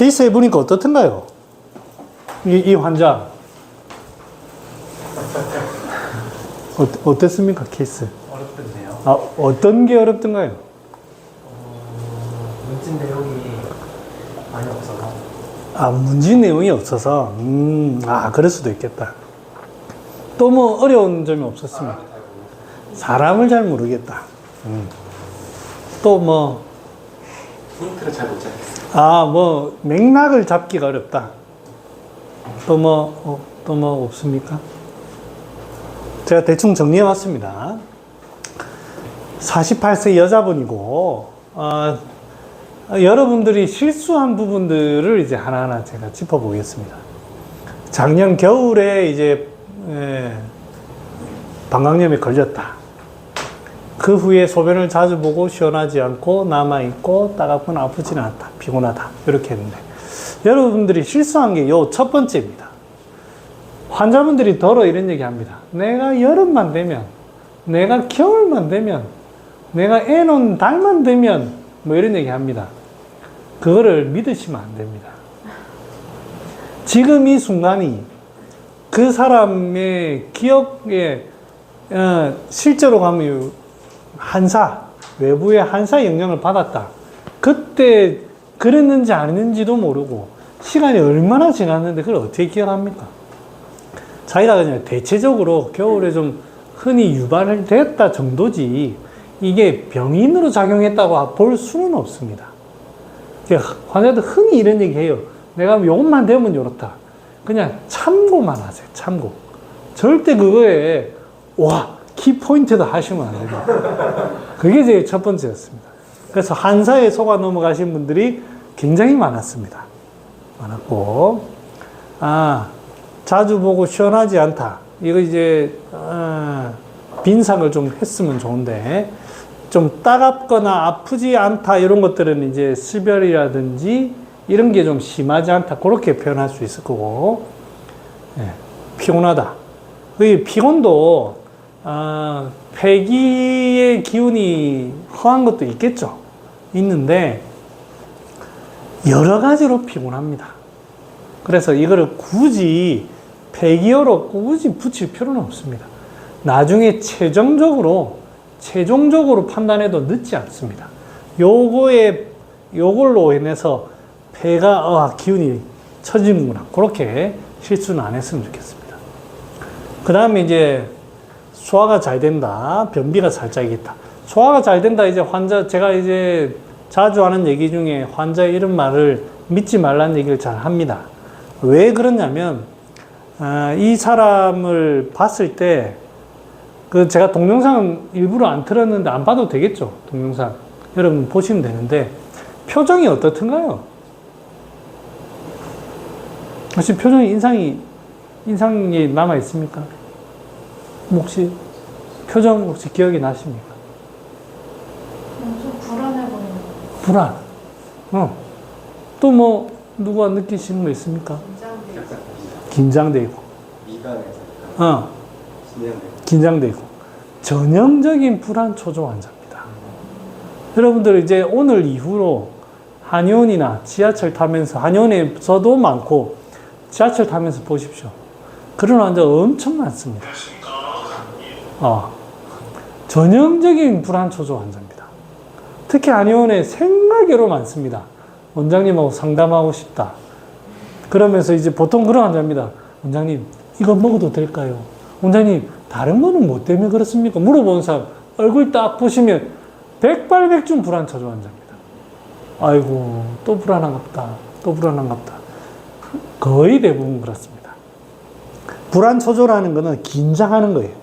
케이스 해보니까 어떻던가요? 이 환자. 어땠습니까, 케이스? 어렵던데요. 아, 어떤 게 어렵던가요? 문진 내용이 많이 없어서. 아, 문제 내용이 없어서. 그럴 수도 있겠다. 또 뭐 어려운 점이 없었습니까? 사람을 잘 모르겠다. 또 뭐, 포인트를 잘 못 잡겠어요. 뭐, 맥락을 잡기가 어렵다. 또 뭐 없습니까? 제가 대충 정리해 왔습니다. 48세 여자분이고, 여러분들이 실수한 부분들을 이제 하나하나 제가 짚어보겠습니다. 작년 겨울에 이제, 방광염에 걸렸다. 그 후에 소변을 자주 보고 시원하지 않고 남아있고 따갑거나 아프지는 않다. 피곤하다. 이렇게 했는데, 여러분들이 실수한 게 요 첫 번째입니다. 환자분들이 더러 이런 얘기 합니다. 내가 여름만 되면, 내가 겨울만 되면, 내가 애 놓은 달만 되면, 뭐 이런 얘기 합니다. 그거를 믿으시면 안 됩니다. 지금 이 순간이 그 사람의 기억에, 실제로 가면 외부의 한사 영향을 받았다. 그때 그랬는지 아닌지도 모르고, 시간이 얼마나 지났는데 그걸 어떻게 기억합니까? 자기가 그냥 대체적으로 겨울에 좀 흔히 유발을 됐다 정도지 이게 병인으로 작용했다고 볼 수는 없습니다. 환자들 흔히 이런 얘기 해요. 내가 요것만 되면 요렇다. 그냥 참고만 하세요. 참고. 절대 그거에 키포인트도 하시면 안 됩니다. 그게 제 첫 번째였습니다. 그래서 한사에 속아 넘어가신 분들이 굉장히 많았습니다. 많았고, 자주 보고 시원하지 않다. 이거 이제, 빈상을 좀 했으면 좋은데, 좀 따갑거나 아프지 않다. 이런 것들은 이제 수별이라든지 이런 게 좀 심하지 않다. 그렇게 표현할 수 있을 거고, 피곤하다. 이 피곤도, 폐기의 기운이 허한 것도 있겠죠. 있는데, 여러 가지로 피곤합니다. 그래서 이거를 굳이 폐기어로 굳이 붙일 필요는 없습니다. 나중에 최종적으로 판단해도 늦지 않습니다. 요걸로 인해서 폐가, 기운이 처지는구나. 그렇게 실수는 안 했으면 좋겠습니다. 그 다음에 이제 소화가 잘 된다. 변비가 살짝 있다. 소화가 잘 된다. 이제 제가 이제 자주 하는 얘기 중에 환자의 이런 말을 믿지 말라는 얘기를 잘 합니다. 왜 그러냐면, 이 사람을 봤을 때, 제가 동영상은 일부러 안 틀었는데 안 봐도 되겠죠? 동영상. 여러분 보시면 되는데, 표정이 어떻던가요? 혹시 표정이 인상이 남아 있습니까? 혹시 표정 혹시 기억이 나십니까? 좀 불안해 보이는. 불안. 또 뭐 누가 느끼시는 거 있습니까? 긴장돼 있고. 미간에서. 긴장돼 있고. 전형적인 불안 초조 환자입니다. 여러분들 이제 오늘 이후로 한의원이나 지하철 타면서, 한의원에서도 많고 지하철 타면서 보십시오. 그런 환자 엄청 많습니다. 전형적인 불안 초조 환자입니다. 특히 한의원에 생각외로 많습니다. 원장님하고 상담하고 싶다. 그러면서 이제 보통 그런 환자입니다. 원장님, 이거 먹어도 될까요? 원장님, 다른 거는 뭐 때문에 그렇습니까? 물어보는 사람, 얼굴 딱 보시면 백발백중 불안 초조 환자입니다. 아이고, 또 불안한갑다. 또 불안한갑다. 거의 대부분 그렇습니다. 불안 초조라는 거는 긴장하는 거예요.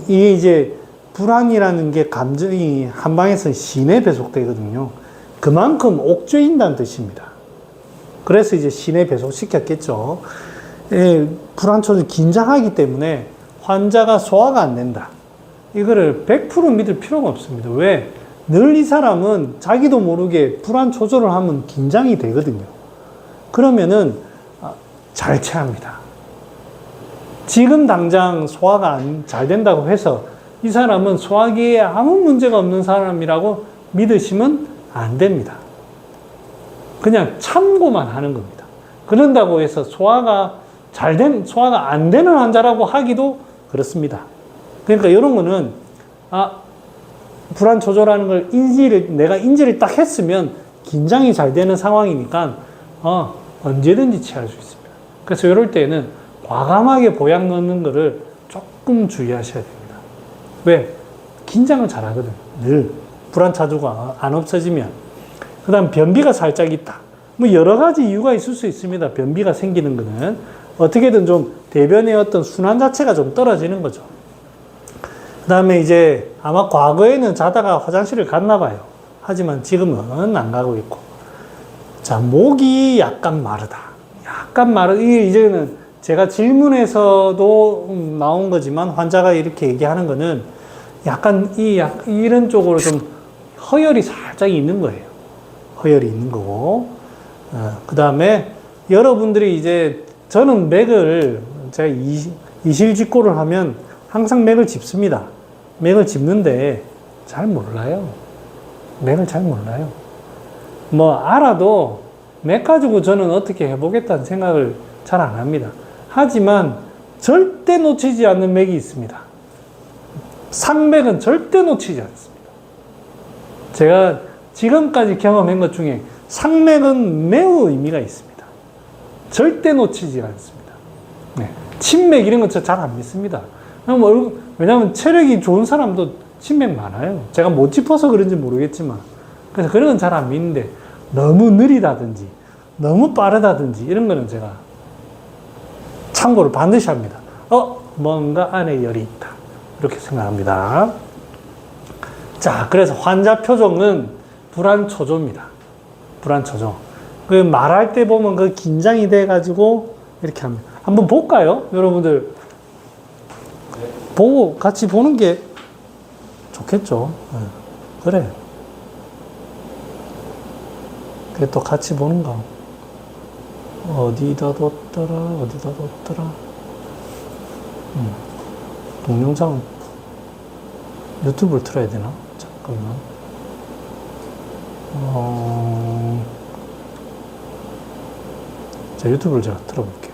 이게 이제 불안이라는 게 감정이 한 방에서 시내 배속되거든요. 그만큼 옥죄인다는 뜻입니다. 그래서 이제 시내 배속시켰겠죠. 불안 초조 긴장하기 때문에 환자가 소화가 안 된다. 이거를 100% 믿을 필요가 없습니다. 왜? 늘 이 사람은 자기도 모르게 불안 초조를 하면 긴장이 되거든요. 그러면은 잘 체합니다. 지금 당장 소화가 잘 된다고 해서 이 사람은 소화기에 아무 문제가 없는 사람이라고 믿으시면 안 됩니다. 그냥 참고만 하는 겁니다. 그런다고 해서 소화가 안 되는 환자라고 하기도 그렇습니다. 그러니까 이런 거는, 불안 조절하는 걸 내가 인지를 딱 했으면 긴장이 잘 되는 상황이니까, 언제든지 취할 수 있습니다. 그래서 이럴 때는 과감하게 보약 넣는 거를 조금 주의하셔야 됩니다. 왜? 긴장을 잘 하거든. 늘. 불안 차주가 안 없어지면. 그 다음 변비가 살짝 있다. 뭐 여러 가지 이유가 있을 수 있습니다. 변비가 생기는 거는. 어떻게든 좀 대변의 어떤 순환 자체가 좀 떨어지는 거죠. 그 다음에 이제 아마 과거에는 자다가 화장실을 갔나 봐요. 하지만 지금은 안 가고 있고. 자, 목이 약간 마르다. 이게 이제는 제가 질문에서도 나온 거지만 환자가 이렇게 얘기하는 거는 약간 이런 쪽으로 좀 허열이 살짝 있는 거예요. 허열이 있는 거고. 그 다음에 여러분들이 이제 저는 제가 이실직고를 하면 항상 맥을 짚습니다. 맥을 짚는데 잘 몰라요. 맥을 잘 몰라요. 뭐 알아도 맥 가지고 저는 어떻게 해보겠다는 생각을 잘 안 합니다. 하지만 절대 놓치지 않는 맥이 있습니다. 상맥은 절대 놓치지 않습니다. 제가 지금까지 경험한 것 중에 상맥은 매우 의미가 있습니다. 절대 놓치지 않습니다. 네. 친맥 이런 거 잘 안 믿습니다. 왜냐하면 체력이 좋은 사람도 친맥 많아요. 제가 못 짚어서 그런지 모르겠지만. 그래서 그런 건 잘 안 믿는데 너무 느리다든지 너무 빠르다든지 이런 거는 제가 참고를 반드시 합니다. 뭔가 안에 열이 있다. 이렇게 생각합니다. 자, 그래서 환자 표정은 불안 초조입니다. 불안 초조. 그 말할 때 보면 그 긴장이 돼가지고 이렇게 합니다. 한번 볼까요? 여러분들. 보고 같이 보는 게 좋겠죠. 그래. 그게 또 같이 보는 거. 어디다 뒀더라. 동영상 유튜브를 틀어야 되나? 잠깐만. 자, 유튜브를 제가 틀어볼게요.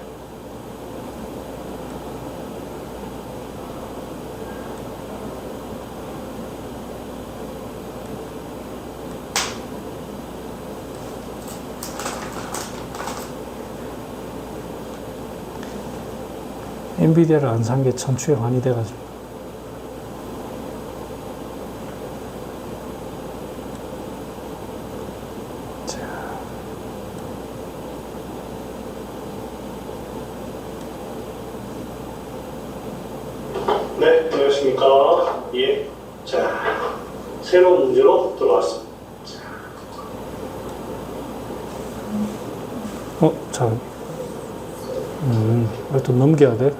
엔비디아를 안 산 게 천추의 환이 돼가지고. 자. 네, 안녕하십니까. 예. 자, 새로운 문제로 들어왔습니다. 자. 또 넘겨야 돼?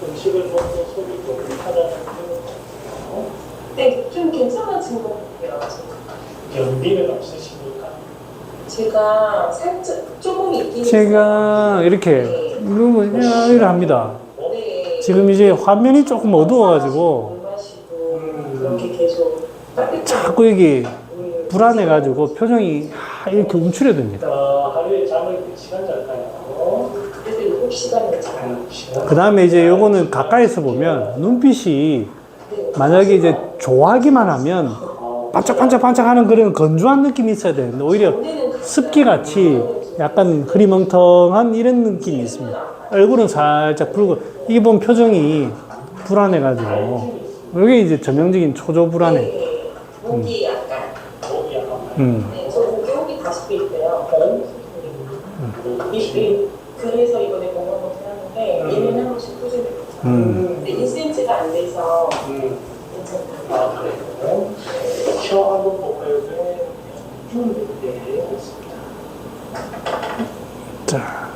음식을 먹고 속이 좀 하다는 네, 좀 괜찮아진 것 같아요. 연비는 없으십니까? 제가 살짝 조금 있긴 제가 이렇게 이렇게 합니다. 네. 지금 이제 화면이 조금 어두워가지고 물 마시고 그렇게 계속 자꾸 이게 불안해가지고 표정이 이렇게 움츠려듭니다. 하루에 잠을 몇 시간 잘까요? 그래도 7시간은 자요. 그 다음에 이제 요거는 가까이서 보면 눈빛이 만약에 이제 좋아하기만 하면 반짝반짝 하는 그런 건조한 느낌이 있어야 되는데 오히려 습기 같이 약간 흐리멍텅한 이런 느낌이 있습니다. 얼굴은 살짝 붉고 이게 보면 표정이 불안해가지고 이게 이제 전형적인 초조 불안해. 네, 목이 약간 네, 저 목에 혹이 다시 있대요. 그래서 이번에 건강검진 하는데 1년에 한 번씩 꾸준히 근데 1cm가 안 돼서 괜찮아요. 그래요? 혀 한번 볼까요? 네, 있습니다. 자,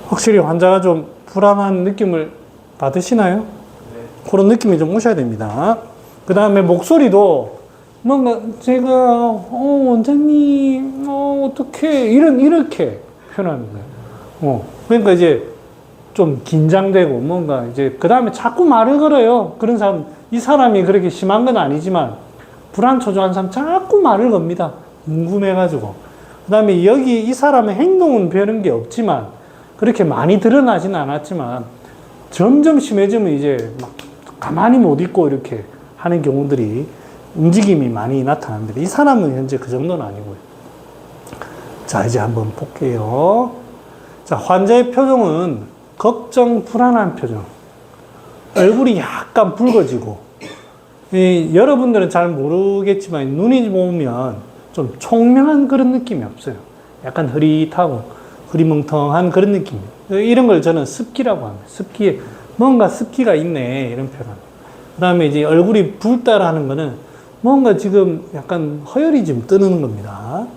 확실히 환자가 좀 불안한 느낌을 받으시나요? 네. 그런 느낌이 좀 오셔야 됩니다. 그 다음에 목소리도 뭔가 제가 원장님 어떻게 이렇게 표현하는 거예요. 그러니까 이제 좀 긴장되고 뭔가 이제 그 다음에 자꾸 말을 걸어요. 그런 사람, 이 사람이 그렇게 심한 건 아니지만 불안 초조한 사람 자꾸 말을 겁니다. 궁금해가지고. 그 다음에 여기 이 사람의 행동은 별은 게 없지만 그렇게 많이 드러나지는 않았지만 점점 심해지면 이제 막 가만히 못 있고 이렇게 하는 경우들이 움직임이 많이 나타납니다. 이 사람은 현재 그 정도는 아니고요. 자, 이제 한번 볼게요. 자, 환자의 표정은 걱정, 불안한 표정. 얼굴이 약간 붉어지고, 여러분들은 잘 모르겠지만, 눈이 보면 좀 총명한 그런 느낌이 없어요. 약간 흐릿하고, 흐리멍텅한 그런 느낌. 이런 걸 저는 습기라고 합니다. 습기, 뭔가 습기가 있네. 이런 표현. 그 다음에 이제 얼굴이 붉다라는 거는 뭔가 지금 약간 허열이 좀 뜨는 겁니다.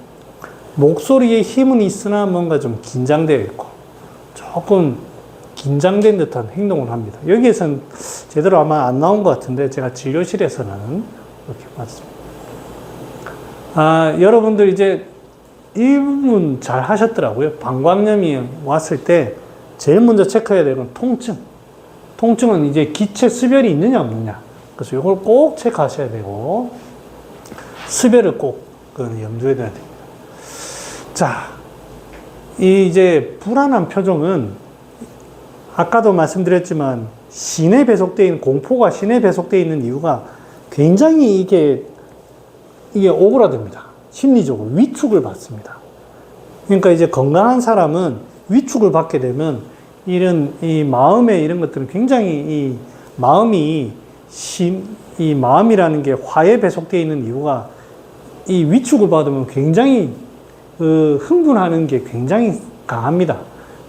목소리에 힘은 있으나 뭔가 좀 긴장되어 있고, 조금 긴장된 듯한 행동을 합니다. 여기에서는 제대로 아마 안 나온 것 같은데 제가 진료실에서는 이렇게 봤습니다. 여러분들 이제 이 부분 잘 하셨더라고요. 방광염이 왔을 때 제일 먼저 체크해야 되는 건 통증. 통증은 이제 기체 수별이 있느냐 없느냐. 그래서 이걸 꼭 체크하셔야 되고 수별을 꼭 염두에 둬야 됩니다. 자, 이제 불안한 표정은 아까도 말씀드렸지만 신에 배속되어 있는 공포가 신에 배속되어 있는 이유가 굉장히 이게 오그라듭니다. 심리적으로 위축을 받습니다. 그러니까 이제 건강한 사람은 위축을 받게 되면 이런 이 마음의 이런 것들은 굉장히 이 마음이라는 게 화에 배속되어 있는 이유가 이 위축을 받으면 굉장히 흥분하는 게 굉장히 강합니다.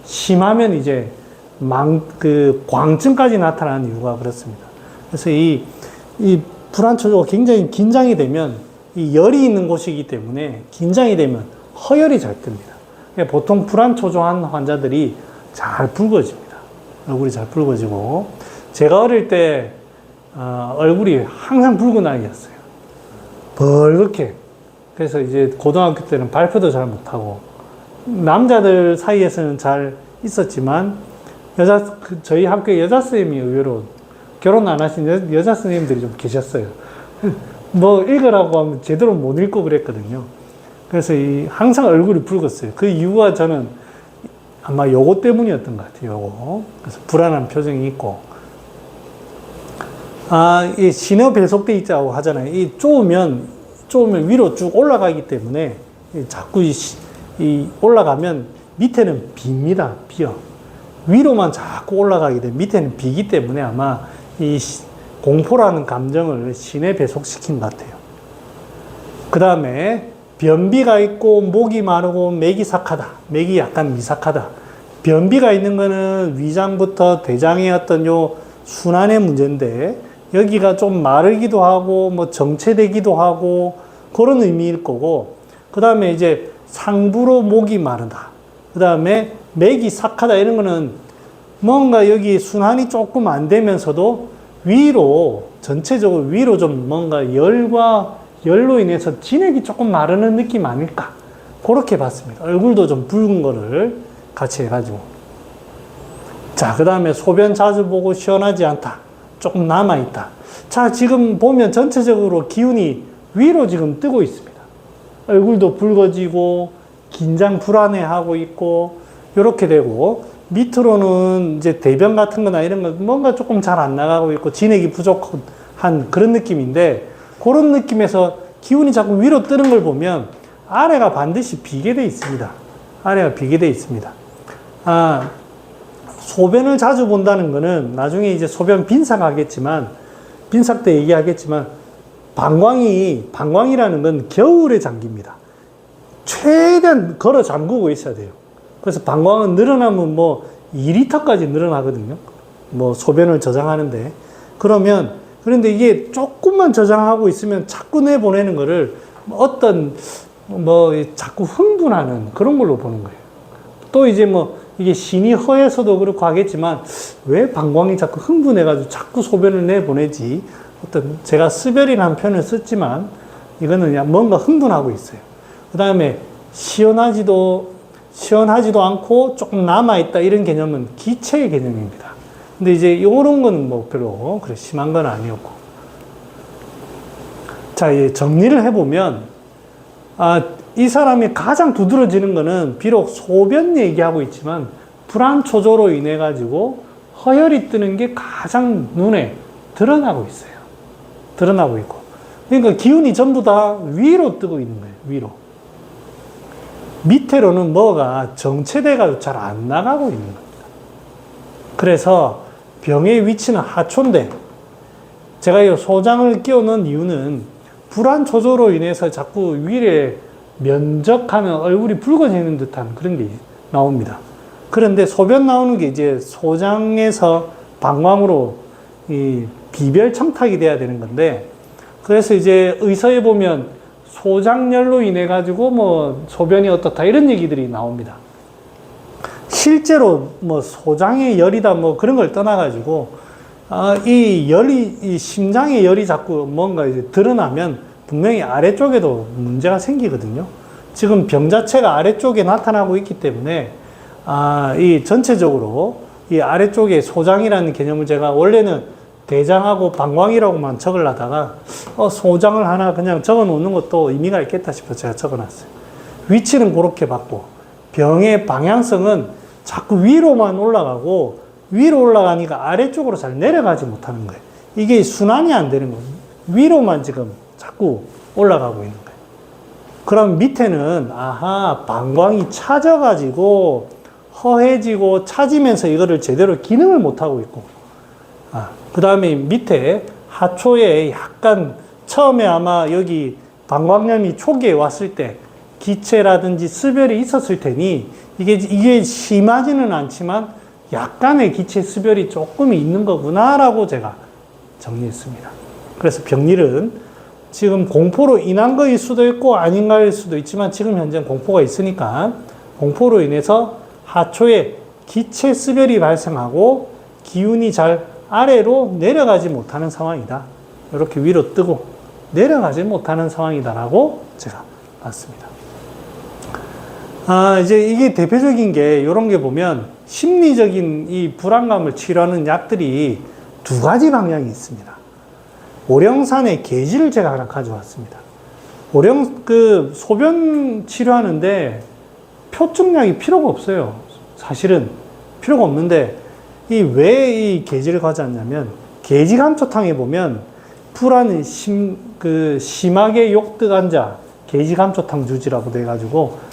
심하면 이제 광증까지 나타나는 이유가 그렇습니다. 그래서 이 불안 초조가 굉장히 긴장이 되면 이 열이 있는 곳이기 때문에 긴장이 되면 허열이 잘 뜹니다. 그러니까 보통 불안 초조한 환자들이 잘 붉어집니다. 얼굴이 잘 붉어지고 제가 어릴 때 얼굴이 항상 붉은 아이였어요. 벌겋게. 그래서 이제 고등학교 때는 발표도 잘 못하고 남자들 사이에서는 잘 있었지만 저희 학교에 여자 선생님이 의외로 결혼 안 하신 여자 선생님들이 좀 계셨어요. 뭐 읽으라고 하면 제대로 못 읽고 그랬거든요. 그래서 항상 얼굴이 붉었어요. 그 이유가 저는 아마 요거 때문이었던 것 같아요. 요거. 그래서 불안한 표정이 있고. 이 신호 배속돼 있다고 하잖아요. 이 쪼으면 위로 쭉 올라가기 때문에 자꾸 올라가면 밑에는 빕니다. 비어. 위로만 자꾸 올라가게 되면 밑에는 비기 때문에 아마 이 공포라는 감정을 신에 배속시킨 것 같아요. 그 다음에 변비가 있고 목이 마르고 맥이 삭하다. 맥이 약간 미삭하다. 변비가 있는 거는 위장부터 대장의 어떤 요 순환의 문제인데 여기가 좀 마르기도 하고 뭐 정체되기도 하고 그런 의미일 거고 그 다음에 이제 상부로 목이 마르다. 그 다음에 맥이 삭하다 이런 거는 뭔가 여기 순환이 조금 안 되면서도 위로 전체적으로 위로 좀 뭔가 열로 인해서 진액이 조금 마르는 느낌 아닐까 그렇게 봤습니다. 얼굴도 좀 붉은 거를 같이 해가지고 자, 그 다음에 소변 자주 보고 시원하지 않다. 조금 남아있다. 자, 지금 보면 전체적으로 기운이 위로 지금 뜨고 있습니다. 얼굴도 붉어지고 긴장 불안해하고 있고 이렇게 되고 밑으로는 이제 대변 같은 거나 이런 거 뭔가 조금 잘 안 나가고 있고 진액이 부족한 그런 느낌인데 그런 느낌에서 기운이 자꾸 위로 뜨는 걸 보면 아래가 반드시 비게 돼 있습니다. 아래가 비게 돼 있습니다. 소변을 자주 본다는 거는 나중에 이제 소변 빈삭하겠지만 빈삭 때 얘기하겠지만 방광이라는 건 겨울에 잠깁니다. 최대한 걸어 잠그고 있어야 돼요. 그래서 방광은 늘어나면 뭐 2리터까지 늘어나거든요. 뭐 소변을 저장하는데. 그런데 이게 조금만 저장하고 있으면 자꾸 내보내는 거를 자꾸 흥분하는 그런 걸로 보는 거예요. 또 이제 이게 신이 허해서도 그렇고 하겠지만 왜 방광이 자꾸 흥분해가지고 자꾸 소변을 내보내지? 제가 스별이라는 표현을 썼지만 이거는 그냥 뭔가 흥분하고 있어요. 그 다음에 시원하지도 않고 조금 남아있다 이런 개념은 기체의 개념입니다. 근데 이제 이런 거는 뭐 별로 그래 심한 건 아니었고. 자, 정리를 해보면, 이 사람이 가장 두드러지는 거는 비록 소변 얘기하고 있지만 불안 초조로 인해 가지고 허혈이 뜨는 게 가장 눈에 드러나고 있어요. 드러나고 있고. 그러니까 기운이 전부 다 위로 뜨고 있는 거예요. 위로. 밑으로는 뭐가 정체돼가지고 잘 안 나가고 있는 겁니다. 그래서 병의 위치는 하초인데 제가 이 소장을 끼워넣은 이유는 불안 초조로 인해서 자꾸 위에 면적하면 얼굴이 붉어지는 듯한 그런 게 나옵니다. 그런데 소변 나오는 게 이제 소장에서 방광으로 이 비별 청탁이 돼야 되는 건데, 그래서 이제 의서에 보면 소장열로 인해 가지고 뭐 소변이 어떻다 이런 얘기들이 나옵니다. 실제로 뭐 소장의 열이다 뭐 그런 걸 떠나 가지고 이 심장의 열이 자꾸 뭔가 이제 드러나면 분명히 아래쪽에도 문제가 생기거든요. 지금 병 자체가 아래쪽에 나타나고 있기 때문에 이 전체적으로 이 아래쪽에 소장이라는 개념을 제가 원래는 대장하고 방광이라고만 적으려다가 소장을 하나 그냥 적어 놓는 것도 의미가 있겠다 싶어서 제가 적어 놨어요. 위치는 그렇게 받고 병의 방향성은 자꾸 위로만 올라가고 위로 올라가니까 아래쪽으로 잘 내려가지 못하는 거예요. 이게 순환이 안 되는 거예요. 위로만 지금 자꾸 올라가고 있는 거예요. 그럼 밑에는 방광이 차져가지고 허해지고 차지면서 이거를 제대로 기능을 못하고 있고, 그 다음에 밑에 하초에 약간 처음에 아마 여기 방광염이 초기에 왔을 때 기체라든지 수별이 있었을 테니 이게 심하지는 않지만 약간의 기체 수별이 조금 있는 거구나라고 제가 정리했습니다. 그래서 병일은 지금 공포로 인한 거일 수도 있고 아닌 거일 수도 있지만 지금 현재 공포가 있으니까 공포로 인해서 하초에 기체 수별이 발생하고 기운이 잘 아래로 내려가지 못하는 상황이다. 이렇게 위로 뜨고 내려가지 못하는 상황이다라고 제가 봤습니다. 이제 이게 대표적인 게 이런 게 보면 심리적인 이 불안감을 치료하는 약들이 두 가지 방향이 있습니다. 오령산의 계지를 제가 하나 가져왔습니다. 소변 치료하는데 표증약이 필요가 없어요. 사실은 필요가 없는데 왜 이 계지를 가져왔냐면 계지감초탕에 보면 불안이 심하게 욕득한 자 계지감초탕 주지라고 돼가지고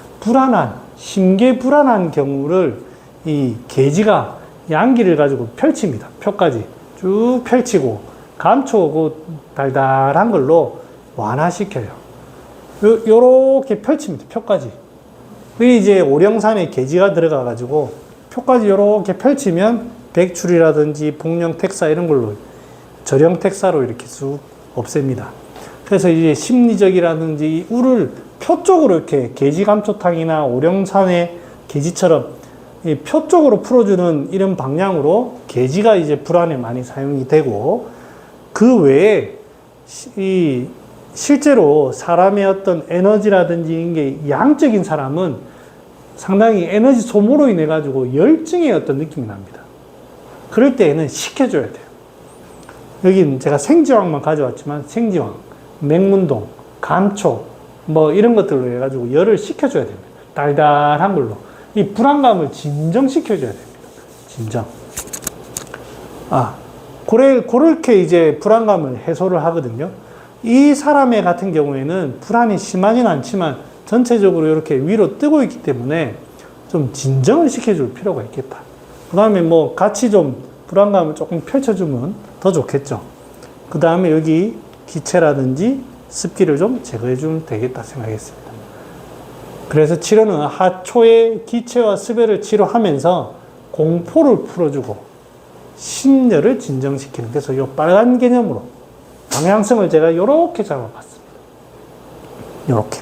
심계 불안한 경우를 이 계지가 양기를 가지고 펼칩니다. 표까지 쭉 펼치고 감초고 달달한 걸로 완화시켜요. 요렇게 펼칩니다. 표까지. 그게 이제 오령산에 계지가 들어가 가지고 표까지 요렇게 펼치면 백출이라든지 복령택사 이런 걸로 절영택사로 이렇게 쑥 없앱니다. 그래서 이제 심리적이라든지 우를 표 쪽으로 이렇게 계지감초탕이나 오령산의 계지처럼 표 쪽으로 풀어주는 이런 방향으로 계지가 이제 불안에 많이 사용이 되고, 그 외에 실제로 사람의 어떤 에너지라든지 이게 양적인 사람은 상당히 에너지 소모로 인해 가지고 열증의 어떤 느낌이 납니다. 그럴 때에는 식혀줘야 돼요. 여기 제가 생지왕만 가져왔지만 생지왕, 맹문동, 감초 뭐 이런 것들로 해가지고 열을 식혀줘야 됩니다. 달달한 걸로 이 불안감을 진정시켜줘야 됩니다. 진정. 그렇게 이제 불안감을 해소를 하거든요. 이 사람의 같은 경우에는 불안이 심하진 않지만 전체적으로 이렇게 위로 뜨고 있기 때문에 좀 진정을 시켜줄 필요가 있겠다. 그 다음에 뭐 같이 좀 불안감을 조금 펼쳐주면 더 좋겠죠. 그 다음에 여기 기체라든지 습기를 좀 제거해주면 되겠다 생각했습니다. 그래서 치료는 하초의 기체와 습열을 치료하면서 공포를 풀어주고 신열을 진정시키는, 그래서 이 빨간 개념으로 방향성을 제가 이렇게 잡아봤습니다. 이렇게.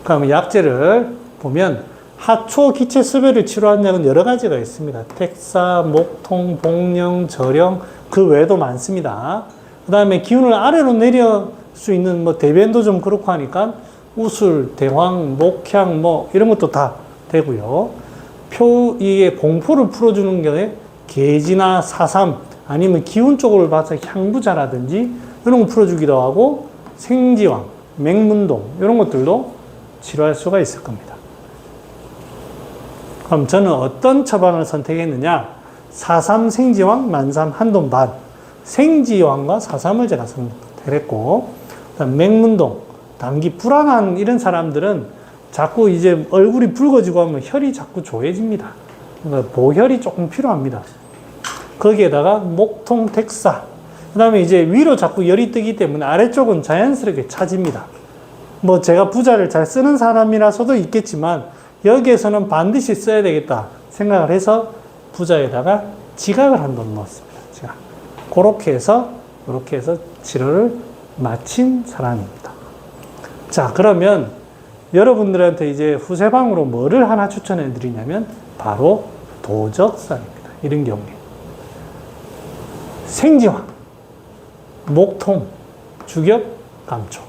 그러면 약재를 보면 하초 기체 습열을 치료하는 약은 여러 가지가 있습니다. 택사, 목통, 복령, 절영, 그 외에도 많습니다. 그 다음에 기운을 아래로 내려 수 있는 뭐 대변도 좀 그렇고 하니까 우술, 대황, 목향 뭐 이런 것도 다 되고요. 이게 공포를 풀어주는 게 계지나 사삼 아니면 기운 쪽으로 봐서 향부자라든지 이런 거 풀어주기도 하고 생지왕, 맹문동 이런 것들도 치료할 수가 있을 겁니다. 그럼 저는 어떤 처방을 선택했느냐? 사삼 생지왕, 만삼 한돈반. 생지왕과 사삼을 제가 선택했고, 그다음 맹문동, 단기 불안한 이런 사람들은 자꾸 이제 얼굴이 붉어지고 하면 혈이 자꾸 조여집니다. 그러니까 보혈이 조금 필요합니다. 거기에다가 목통 택사. 그 다음에 이제 위로 자꾸 열이 뜨기 때문에 아래쪽은 자연스럽게 차집니다. 뭐 제가 부자를 잘 쓰는 사람이라서도 있겠지만 여기에서는 반드시 써야 되겠다 생각을 해서 부자에다가 지각을 한 돈 넣었습니다. 지각. 그렇게 해서 치료를 마친 사람입니다. 자, 그러면 여러분들한테 이제 후세방으로 뭐를 하나 추천해 드리냐면 바로 도적산입니다. 이런 경우에 생지황, 목통, 주격, 감초.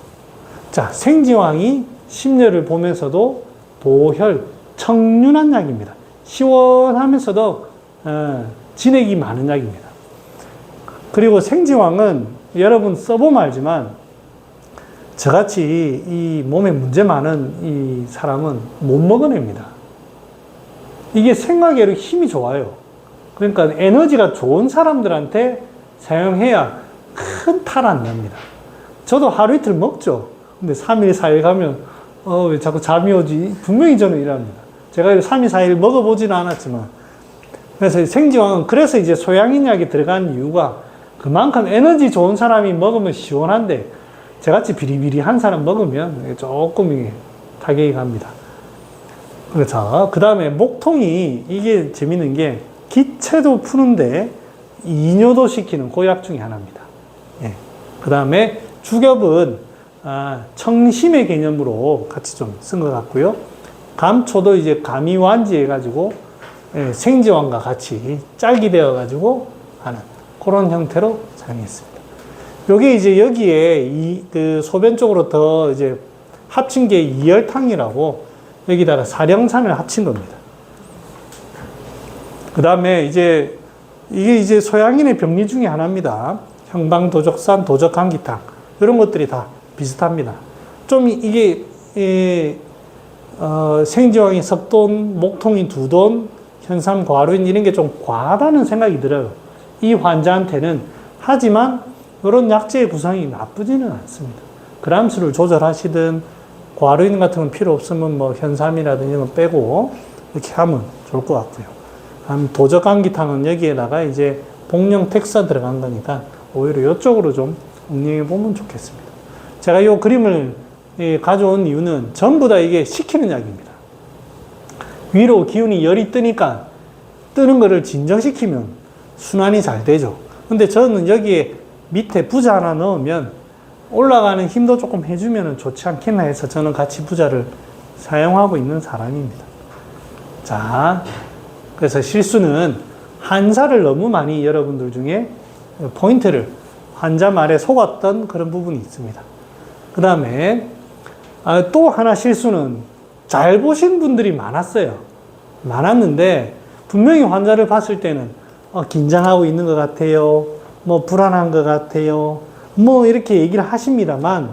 자, 생지황이 심려를 보면서도 보혈, 청륜한 약입니다. 시원하면서도 진액이 많은 약입니다. 그리고 생지황은 여러분 써보면 알지만 저같이 이 몸에 문제 많은 이 사람은 못 먹어냅니다. 이게 생각외로 힘이 좋아요. 그러니까 에너지가 좋은 사람들한테 사용해야 큰 탈 안 납니다. 저도 하루 이틀 먹죠. 근데 3일, 4일 가면 왜 자꾸 잠이 오지? 분명히 저는 이랍니다. 제가 3일, 4일 먹어보지는 않았지만 그래서 생지황은 그래서 이제 소양인 약이 들어간 이유가 그만큼 에너지 좋은 사람이 먹으면 시원한데 저같이 비리비리한 사람 먹으면 조금 타격이 갑니다. 그렇죠. 그 다음에 목통이 이게 재밌는 게 기체도 푸는데 이뇨도 시키는 그 약 중에 하나입니다. 예. 그 다음에 주겹은 청심의 개념으로 같이 좀 쓴 것 같고요. 감초도 이제 감이완지 해가지고 생지황과 같이 짝이 되어가지고 하는 그런 형태로 사용했습니다. 요게 이제 여기에 그 소변 쪽으로 더 이제 합친 게 이열탕이라고 여기다가 사령산을 합친 겁니다. 그 다음에 이제 이게 이제 소양인의 병리 중에 하나입니다. 형방 도적산, 도적감기탕 이런 것들이 다 비슷합니다. 좀 이게 생지황이 석돈, 목통이 두돈, 현삼, 과루인 이런 게 좀 과하다는 생각이 들어요. 이 환자한테는. 하지만 이런 약재의 구성이 나쁘지는 않습니다. 그람수를 조절하시든 과루인 같은 건 필요 없으면 뭐 현삼이라든지 이런 거 빼고 이렇게 하면 좋을 것 같고요. 도적감기탕은 여기에다가 이제 복령 택사 들어간 거니까 오히려 이쪽으로 좀 응용해 보면 좋겠습니다. 제가 이 그림을 가져온 이유는 전부 다 이게 식히는 약입니다. 위로 기운이 열이 뜨니까 뜨는 거를 진정시키면 순환이 잘 되죠. 근데 저는 여기에 밑에 부자 하나 넣으면 올라가는 힘도 조금 해주면 좋지 않겠나 해서 저는 같이 부자를 사용하고 있는 사람입니다. 자, 그래서 실수는 한사를 너무 많이 여러분들 중에 포인트를 환자 말에 속았던 그런 부분이 있습니다. 그 다음에 또 하나 실수는 잘 보신 분들이 많았는데 분명히 환자를 봤을 때는 긴장하고 있는 것 같아요. 뭐 불안한 것 같아요. 뭐 이렇게 얘기를 하십니다만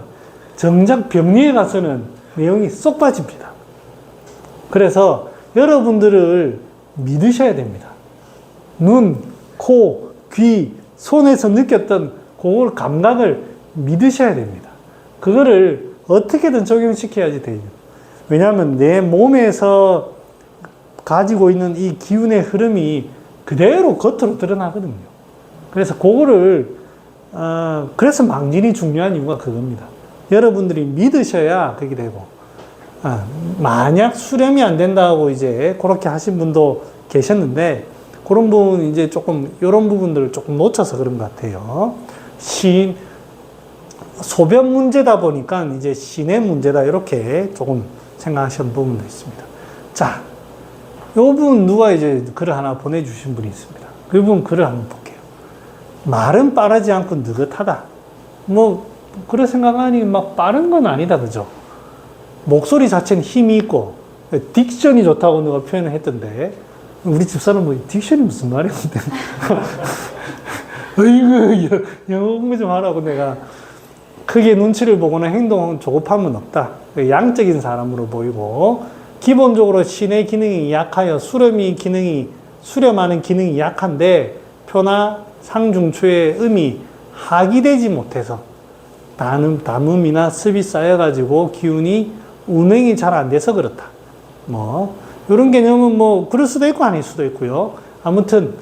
정작 병리에 가서는 내용이 쏙 빠집니다. 그래서 여러분들을 믿으셔야 됩니다. 눈, 코, 귀, 손에서 느꼈던 그걸 감각을 믿으셔야 됩니다. 그거를 어떻게든 적용시켜야지 돼요. 왜냐하면 내 몸에서 가지고 있는 이 기운의 흐름이 그대로 겉으로 드러나거든요. 그래서 그거를 그래서 망진이 중요한 이유가 그겁니다. 여러분들이 믿으셔야 그게 되고 만약 수렴이 안 된다고 이제 그렇게 하신 분도 계셨는데 그런 부분 이제 조금 이런 부분들을 조금 놓쳐서 그런 것 같아요. 소변 문제다 보니까 이제 신의 문제다 이렇게 조금 생각하시는 부분도 있습니다. 자, 이 부분 누가 이제 글을 하나 보내주신 분이 있습니다. 그 부분 글을 한번 볼게요. 말은 빠르지 않고 느긋하다. 뭐 그래 생각하니 막 빠른 건 아니다, 그죠? 목소리 자체는 힘이 있고, 딕션이 좋다고 누가 표현을 했던데, 우리 집사람 뭐, 딕션이 무슨 말이야, 근데. 어이구, 영어 공부 좀 하라고 내가. 크게 눈치를 보거나 행동 조급함은 없다. 양적인 사람으로 보이고, 기본적으로 신의 기능이 약하여 수렴하는 기능이 약한데, 표나 상중초의 음이 하기되지 못해서, 담음이나 습이 쌓여가지고 기운이 운행이 잘 안 돼서 그렇다. 뭐, 이런 개념은 뭐, 그럴 수도 있고 아닐 수도 있고요. 아무튼,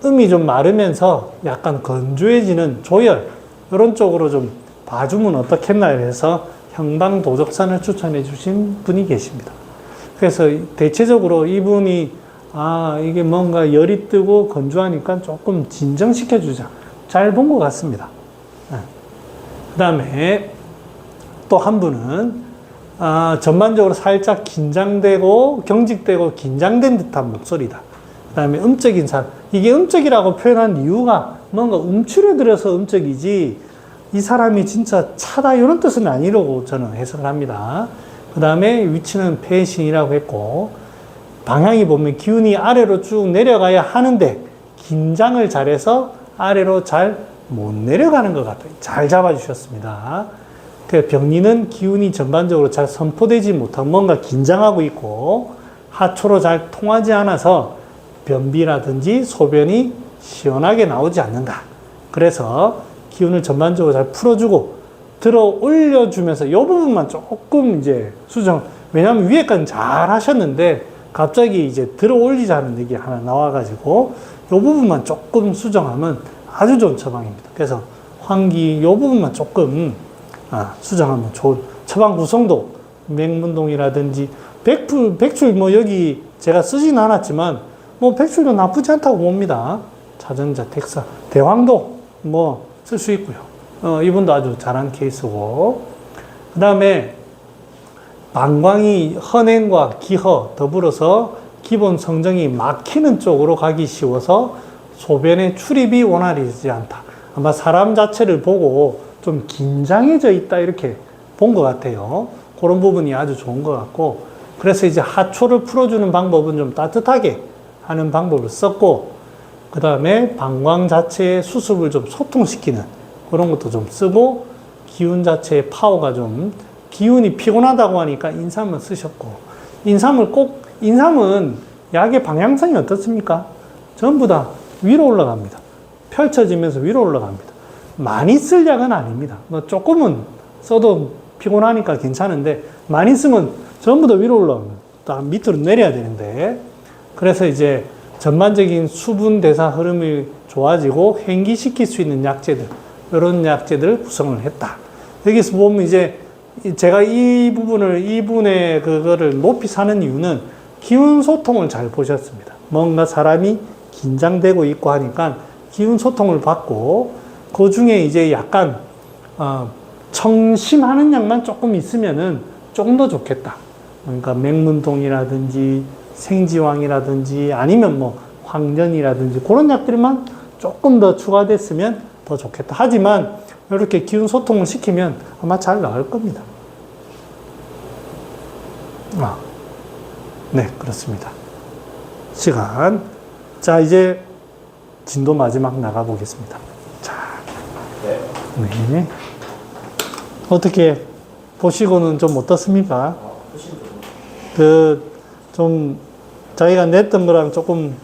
음이 좀 마르면서 약간 건조해지는 조열, 이런 쪽으로 좀 봐주면 어떻겠나 해서 형방도적산을 추천해 주신 분이 계십니다. 그래서 대체적으로 이분이, 이게 뭔가 열이 뜨고 건조하니까 조금 진정시켜 주자. 잘 본 것 같습니다. 그 다음에 또 한 분은 전반적으로 살짝 긴장되고 경직되고 긴장된 듯한 목소리다. 그 다음에 음적인 사람. 이게 음적이라고 표현한 이유가 뭔가 움츠려들어서 음적이지 이 사람이 진짜 차다 이런 뜻은 아니라고 저는 해석을 합니다. 그 다음에 위치는 폐신이라고 했고 방향이 보면 기운이 아래로 쭉 내려가야 하는데 긴장을 잘해서 아래로 잘 못 내려가는 것 같아요. 잘 잡아주셨습니다. 그 병리는 기운이 전반적으로 잘 선포되지 못하고 뭔가 긴장하고 있고 하초로 잘 통하지 않아서 변비라든지 소변이 시원하게 나오지 않는다. 그래서 기운을 전반적으로 잘 풀어주고 들어 올려주면서 이 부분만 조금 이제 수정. 왜냐하면 위에까지 잘 하셨는데 갑자기 이제 들어 올리자는 얘기 하나 나와가지고 이 부분만 조금 수정하면 아주 좋은 처방입니다. 그래서 환기 이 부분만 조금 수정하면 좋은 처방 구성도 맹문동이라든지 백출 뭐 여기 제가 쓰진 않았지만 뭐 백출도 나쁘지 않다고 봅니다. 자전자, 택사, 대황도 뭐 쓸 수 있고요. 이분도 아주 잘한 케이스고 그 다음에 방광이 헌행과 기허 더불어서 기본 성정이 막히는 쪽으로 가기 쉬워서 소변의 출입이 원활하지 않다. 아마 사람 자체를 보고 좀 긴장해져 있다 이렇게 본 것 같아요. 그런 부분이 아주 좋은 것 같고 그래서 이제 하초를 풀어주는 방법은 좀 따뜻하게 하는 방법을 썼고 그 다음에 방광 자체의 수습을 좀 소통시키는 그런 것도 좀 쓰고 기운 자체의 파워가 좀 기운이 피곤하다고 하니까 인삼을 쓰셨고 인삼은 약의 방향성이 어떻습니까? 전부 다 위로 올라갑니다. 펼쳐지면서 위로 올라갑니다. 많이 쓸 약은 아닙니다. 뭐 조금은 써도 피곤하니까 괜찮은데 많이 쓰면 전부 다 위로 올라갑니다. 딱 밑으로 내려야 되는데 그래서 이제 전반적인 수분 대사 흐름이 좋아지고 행기시킬 수 있는 약재들 이런 약재들을 구성을 했다. 여기서 보면 이제 제가 이분의 그거를 높이 사는 이유는 기운 소통을 잘 보셨습니다. 뭔가 사람이 긴장되고 있고 하니까 기운 소통을 받고 그 중에 이제 약간 청심하는 약만 조금 있으면은 조금 더 좋겠다. 그러니까 맹문동이라든지 생지왕이라든지 아니면 뭐 황전이라든지 그런 약들만 조금 더 추가됐으면 더 좋겠다. 하지만 이렇게 기운 소통을 시키면 아마 잘 나을 겁니다. 네, 그렇습니다. 시간. 자, 이제 진도 마지막 나가보겠습니다. 자, 네. 어떻게 보시고는 좀 어떻습니까? 좀 자기가 냈던 거랑 조금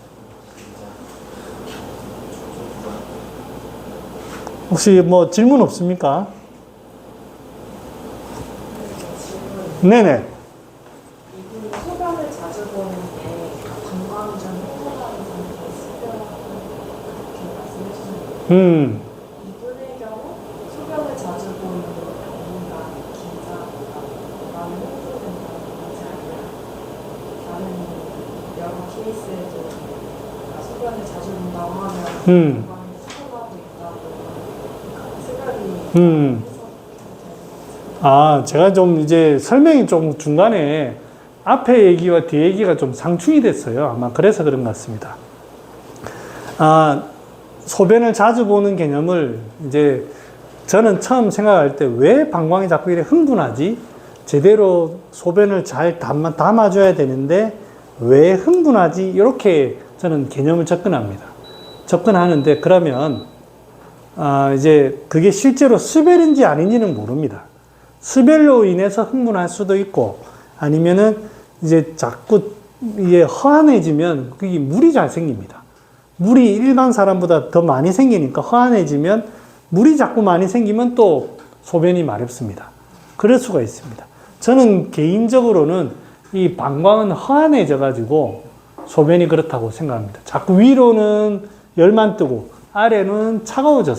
혹시 뭐 질문 없습니까? 네네. 이분이 소변을 자주 보는데 방광이 좀 행동하는 상태에 소변을 그렇게 말씀해주셨는데 이분의 경우 소변을 자주 보는 뭔가 긴장하거나 많은 흥분된다든지 아니면 다른 여러 케이스에도 소변을 자주 본다고 하면 방광이 수정하고 있다고 생각이 제가 좀 이제 설명이 좀 중간에 앞에 얘기와 뒤 얘기가 좀 상충이 됐어요. 아마 그래서 그런 것 같습니다. 소변을 자주 보는 개념을 이제 저는 처음 생각할 때 왜 방광이 자꾸 이렇게 흥분하지? 제대로 소변을 잘 담아줘야 되는데 왜 흥분하지? 이렇게 저는 개념을 접근하는데 그러면 이제 그게 실제로 수별인지 아닌지는 모릅니다. 수별로 인해서 흥분할 수도 있고 아니면은 이제 자꾸 이게 허한해지면 그게 물이 잘 생깁니다. 물이 일반 사람보다 더 많이 생기니까 허한해지면 물이 자꾸 많이 생기면 또 소변이 마렵습니다. 그럴 수가 있습니다. 저는 개인적으로는 이 방광은 허한해져 가지고 소변이 그렇다고 생각합니다. 자꾸 위로는 열만 뜨고 아래는 차가워져서